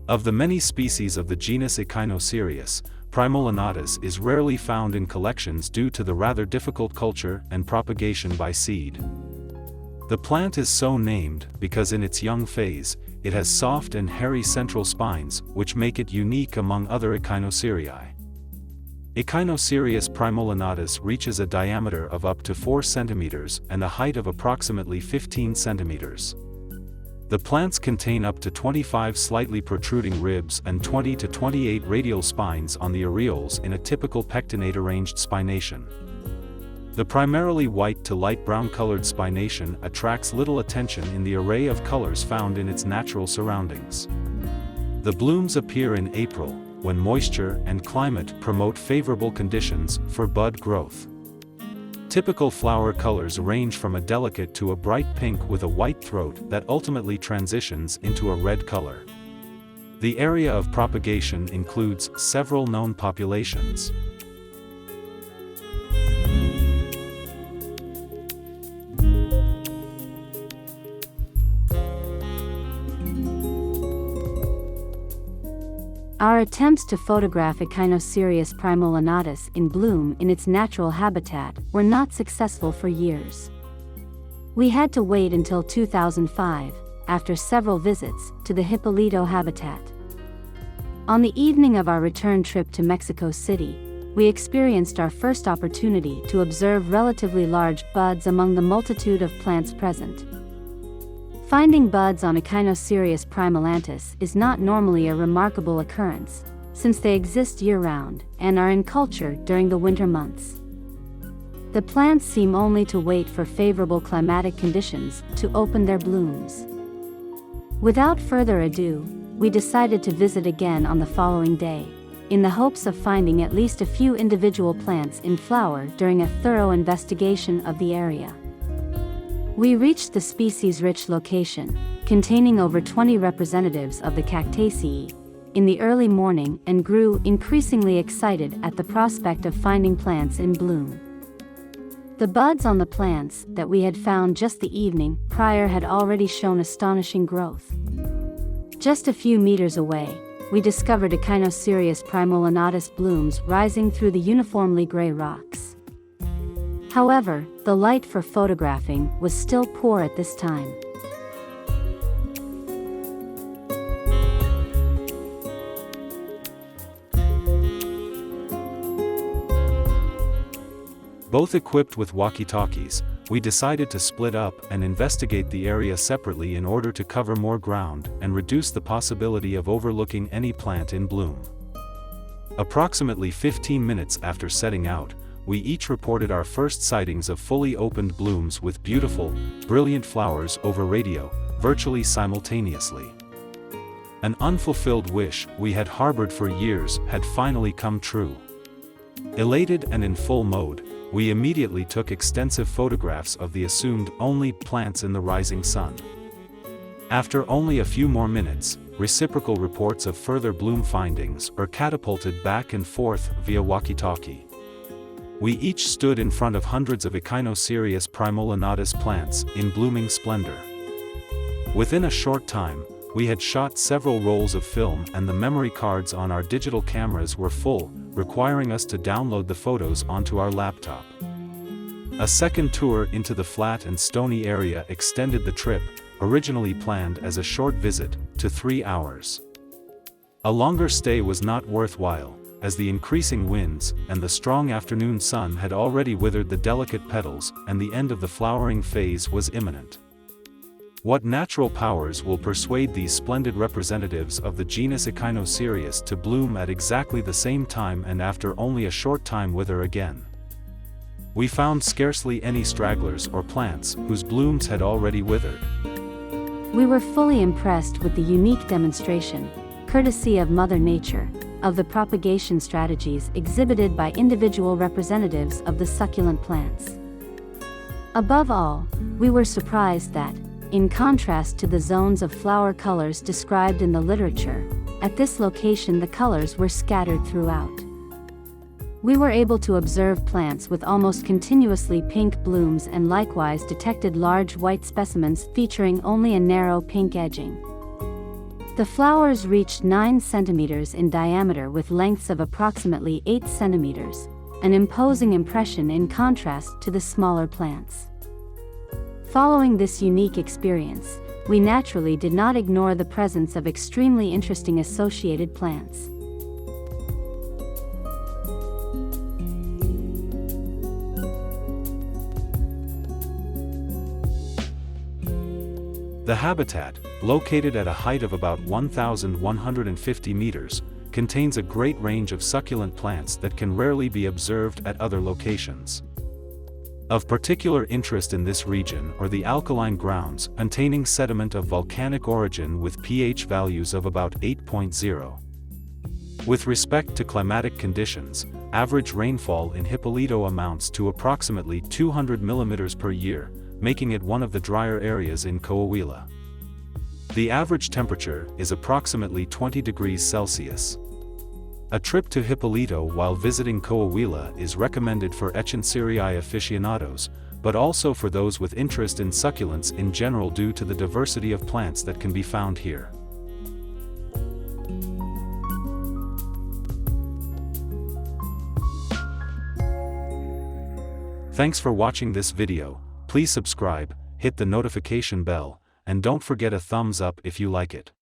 Of the many species of the genus Echinocereus primolanatus is rarely found in collections due to the rather difficult culture and propagation by seed. The plant is so named because in its young phase, it has soft and hairy central spines, which make it unique among other Echinocereae. Echinocereus primolanatus reaches a diameter of up to 4 cm and a height of approximately 15 cm. The plants contain up to 25 slightly protruding ribs and 20 to 28 radial spines on the areoles in a typical pectinate-arranged spination. The primarily white to light brown colored spination attracts little attention in the array of colors found in its natural surroundings. The blooms appear in April, when moisture and climate promote favorable conditions for bud growth. Typical flower colors range from a delicate to a bright pink with a white throat that ultimately transitions into a red color. The area of propagation includes several known populations. Our attempts to photograph Echinocereus primolanatus in bloom in its natural habitat were not successful for years. We had to wait until 2005, after several visits, to the Hipólito habitat. On the evening of our return trip to Mexico City, we experienced our first opportunity to observe relatively large buds among the multitude of plants present. Finding buds on Echinocereus primolanatus is not normally a remarkable occurrence, since they exist year-round and are in culture during the winter months. The plants seem only to wait for favorable climatic conditions to open their blooms. Without further ado, we decided to visit again on the following day, in the hopes of finding at least a few individual plants in flower during a thorough investigation of the area. We reached the species-rich location, containing over 20 representatives of the Cactaceae, in the early morning and grew increasingly excited at the prospect of finding plants in bloom. The buds on the plants that we had found just the evening prior had already shown astonishing growth. Just a few meters away, we discovered Echinocereus primolanatus blooms rising through the uniformly gray rocks. However, the light for photographing was still poor at this time. Both equipped with walkie-talkies, we decided to split up and investigate the area separately in order to cover more ground and reduce the possibility of overlooking any plant in bloom. Approximately 15 minutes after setting out, we each reported our first sightings of fully opened blooms with beautiful, brilliant flowers over radio, virtually simultaneously. An unfulfilled wish we had harbored for years had finally come true. Elated and in full mode, we immediately took extensive photographs of the assumed only plants in the rising sun. After only a few more minutes, reciprocal reports of further bloom findings were catapulted back and forth via walkie-talkie. We each stood in front of hundreds of Echinocereus primolanatus plants in blooming splendor. Within a short time, we had shot several rolls of film and the memory cards on our digital cameras were full, requiring us to download the photos onto our laptop. A second tour into the flat and stony area extended the trip, originally planned as a short visit, to 3 hours. A longer stay was not worthwhile, as the increasing winds and the strong afternoon sun had already withered the delicate petals and the end of the flowering phase was imminent. What natural powers will persuade these splendid representatives of the genus Echinocereus to bloom at exactly the same time and after only a short time wither again? We found scarcely any stragglers or plants whose blooms had already withered. We were fully impressed with the unique demonstration, courtesy of Mother Nature, of the propagation strategies exhibited by individual representatives of the succulent plants. Above all, we were surprised that, in contrast to the zones of flower colors described in the literature, At this location the colors were scattered throughout. We were able to observe plants with almost continuously pink blooms and likewise detected large white specimens featuring only a narrow pink edging. The flowers reached 9 centimeters in diameter with lengths of approximately 8 centimeters, an imposing impression in contrast to the smaller plants. Following this unique experience, we naturally did not ignore the presence of extremely interesting associated plants. The habitat, located at a height of about 1,150 meters, contains a great range of succulent plants that can rarely be observed at other locations. Of particular interest in this region are the alkaline grounds containing sediment of volcanic origin with pH values of about 8.0. With respect to climatic conditions, average rainfall in Hipólito amounts to approximately 200 mm per year, making it one of the drier areas in Coahuila. The average temperature is approximately 20 degrees Celsius. A trip to Hipólito while visiting Coahuila is recommended for Echinocereus aficionados, but also for those with interest in succulents in general due to the diversity of plants that can be found here. Thanks for watching this video. Please subscribe, hit the notification bell, and don't forget a thumbs up if you like it.